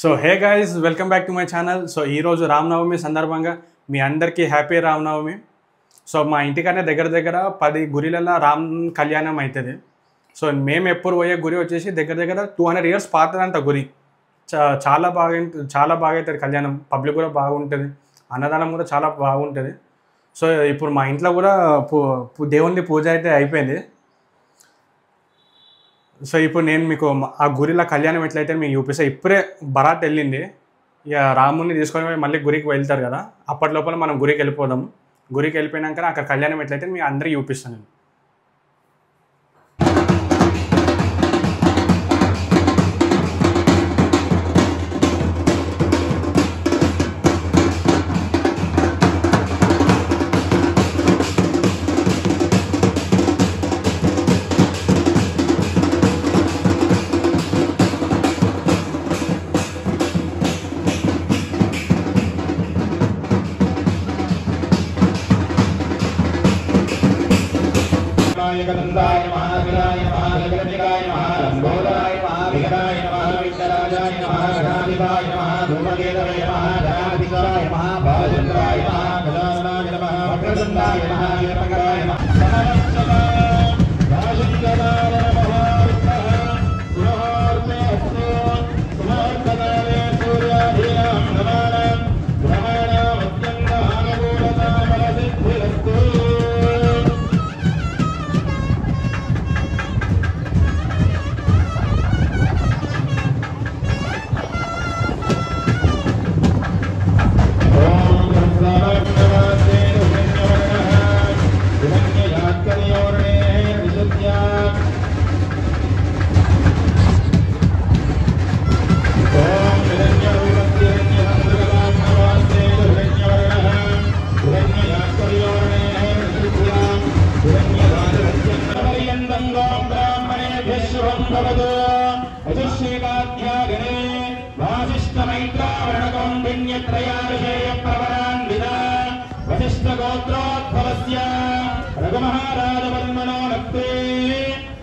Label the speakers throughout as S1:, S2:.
S1: So hey guys, welcome back to my channel. So ఈరోజు రామనవమి సందర్భంగా మీ అందరికీ హ్యాపీ రామనవమి. సో మా ఇంటికనే దగ్గర 10 గుడిలలో రామ్ కళ్యాణం అవుతుంది. సో మేము ఎప్పుడు పోయే గుడి వచ్చేసి దగ్గర 200 years పాతదంట గుడి. చాలా బాగా అవుతుంది కళ్యాణం. పబ్లిక్ కూడా బాగుంటుంది, అన్నదానం కూడా చాలా బాగుంటుంది. సో ఇప్పుడు మా ఇంట్లో కూడా దేవుని పూజ అయితే అయిపోయింది. సో ఇప్పుడు నేను మీకు ఆ గుడిలో కళ్యాణం ఎట్లయితే మీకు చూపిస్తే, ఇప్పుడే బరాత్ వెళ్ళింది. ఇక రాముని తీసుకొని మళ్ళీ గుడికి వెళ్తారు కదా, అప్పటి లోపల మనం గుడికి వెళ్ళిపోదాం. గుడికి వెళ్ళిపోయినాక అక్కడ కళ్యాణం ఎట్లయితే మీకు అందరికీ చూపిస్తాను నేను.
S2: गंधाय महावीराय महागणिकाय महालंबोदराय महाविघ्नाय महाविघ्नराजाय महागणाधिपाय महाधूमकेतवे महागणाधिकाय महाभाजन्द्राय महागजाननाय महावक्रदन्ताय महावीरपकराय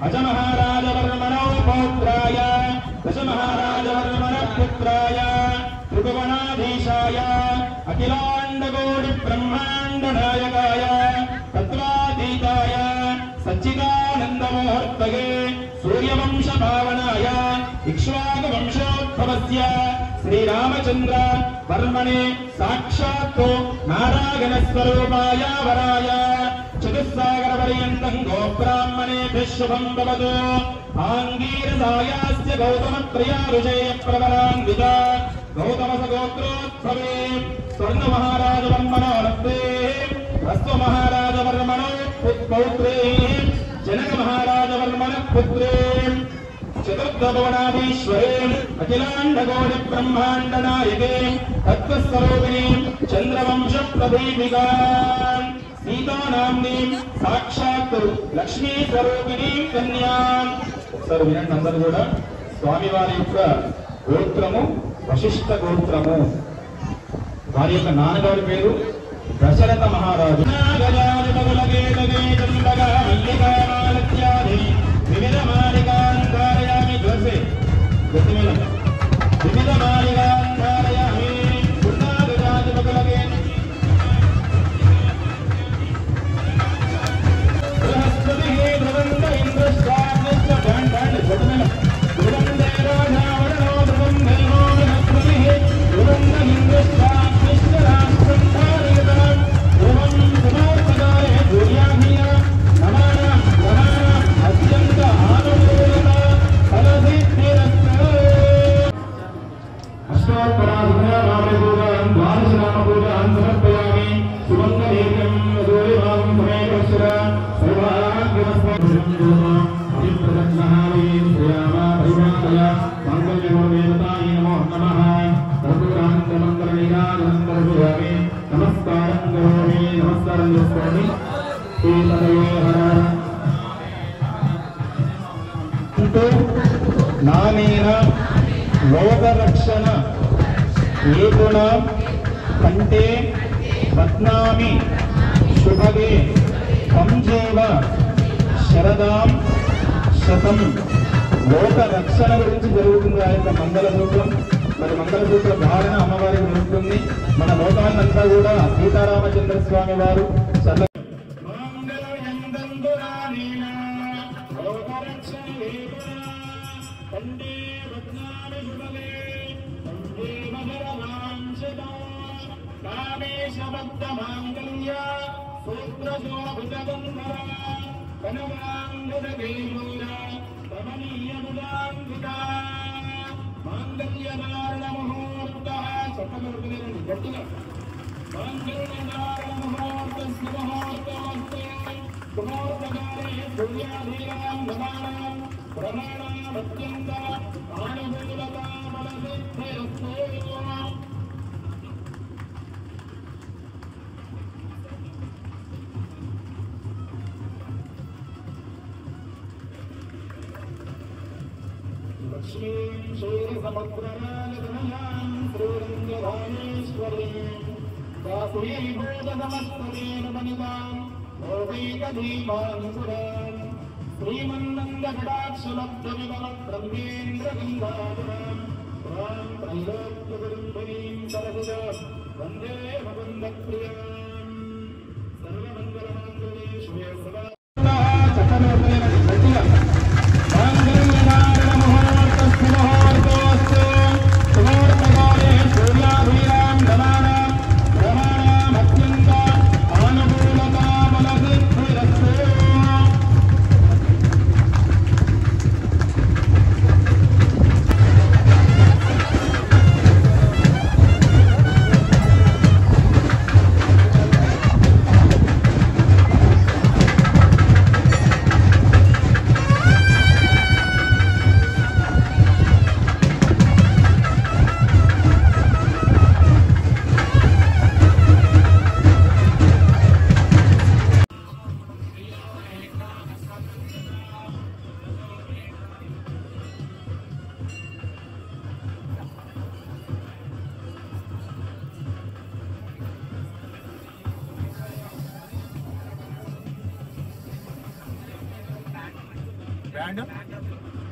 S2: अजमहाराजवर्मणो पौत्राय दशमहाराजवर्मणपुत्राय त्रिभुवनाधीशाय अखिलाण्डकोटिब्रह्माण्डनायकाय तत्त्वातीताय सच्चिदानन्दमूर्तये सूर्यवंशभावनाय इक्ष्वाकुवंशोद्भवस्य श्रीरामचन्द्र वर्मणे साक्षात् नारायणस्वरूपाय वराय चतुस्सागरपर्यन्तं गोब्राह्मणेभ्यः शुभं भवतु। आङ्गीरसायास्य गौतमत्रया ऋषयप्रवरान्विता गौतमसगोत्रोद्भवे स्वर्णमहाराजवर्मणो रक्ते ह्रस्वमहाराजवर्मणो पौत्रे जनकमहाराजवर्मणः पुत्रे चतुर्थभुवनाधीश्वरे अखिलाण्डकोटिब्रह्माण्डनायके तत्त्वस्वरूपिणी चन्द्रवंशप्रदीपिका सीतानाम्नीं साक्षात् लक्ष्मी स्वरूपिणी कन्या. ఒకసారి వినండి అందరూ కూడా. స్వామివారి యొక్క గోత్రము వశిష్ఠ గోత్రము. వారి యొక్క నాన్నగారి పేరు దశరథ మహారాజు. వివిధ మాలికాన్ ధారయామి ధ్వసే వివిధ మాలికాన్ ధారయామి పున్నాగజాతిమకులగే బృహస్పతి ధ్రువంత ఇంద్రశ్చాగ్నిశ్చ దండాన్ని ధ్రువందే రాజావరణో ధ్రువం ధర్మో బృహస్పతి ధ్రువంత ఇంద్రశ్చాగ్నిశ్చ రాష్ట్రం ధారయతాం ధ్రువం ధ్రువోపదాయ సూర్యాభియ నమానాం గ్రహాణాం అత్యంత ఆనుకూలత ఫలసిద్ధిరస్తు. అష్టోత్తరాధికారామపూజాం ద్వాదశనామపూజాం సమర్పయామి. సుమంగళేయం సూర్యభాగం సమేకశ్వర సర్వాగ్రమస్మృతం అభిప్రదక్షిణామి శ్రీరామ పరివారయ మంగళదేవతాయ నమో నమః. కర్పూరాంతమంగళనీరాజనంతరపయామి. నమస్కారం కరోమి. నమస్కారం చేసుకోండి. నానేన లోకరక్షణ ఏగుణ కంటే బధ్నామి శుభగే పంజేవ శరదాం శతం. లోక రక్షణ గురించి జరుగుతుంది ఆ యొక్క మంగళ సూత్రం. మరి మంగళసూత్ర ధారణ అమ్మవారికి జరుగుతుంది. మన లోకాలంతా కూడా సీతారామచంద్ర స్వామి వారు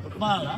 S2: ఉప్మాలా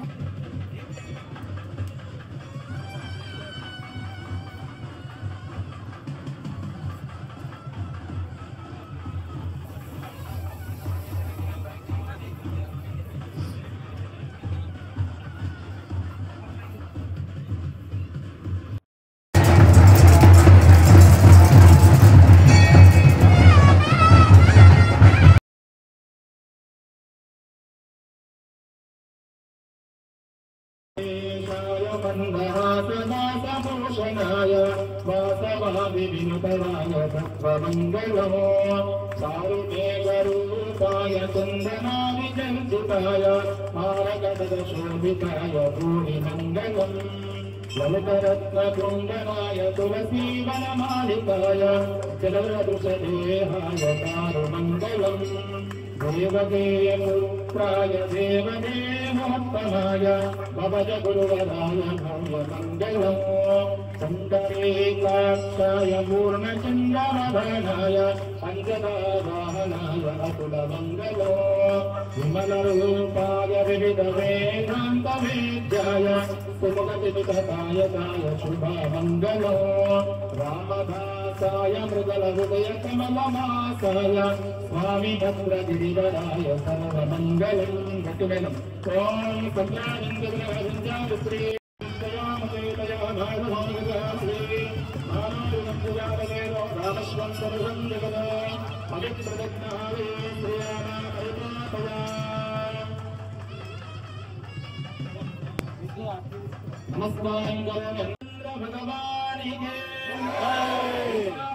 S2: సారుమేఘరూపాయ చందనావిజంసితాయ మారకటశోభితాయ భూమి మంగళం లలితరత్నకుండనాయ తులసీవనమాలికాయ జలదృశదేహాయ చారుమంగళం దేవదేయపుత్రాయ దేవదేవోత్తమాయ భవజ గురువరాయ భవ్యమంగళం సంకరేకాక్షాయ పూర్ణచంద్రవదనాయ పంచదావాహనాయ అతులమంగళో విమలరూపాయ వివిధవేదాంతవేద్యాయ సుముఖతిమితకాయ శుభమంగళో రామదాసాయ మృగలహృదయ కమలమాసాయ స్వామి భద్రగిరివరాయ సర్వమంగళం గట్టుమేళం ఓం సంధ్యావింద్రీ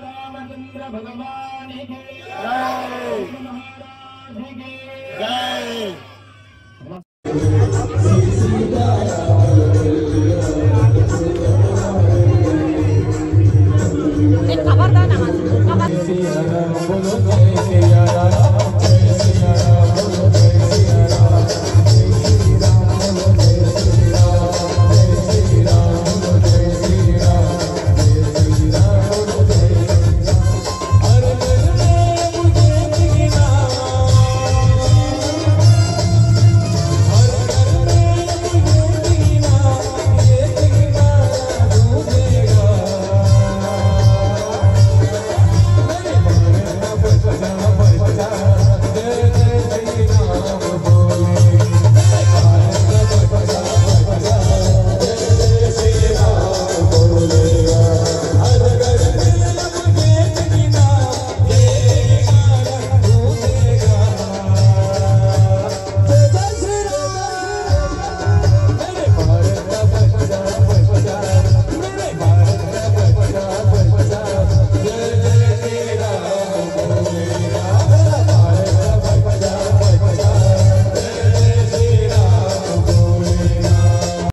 S2: రామచంద్ర భగవానికి రాధా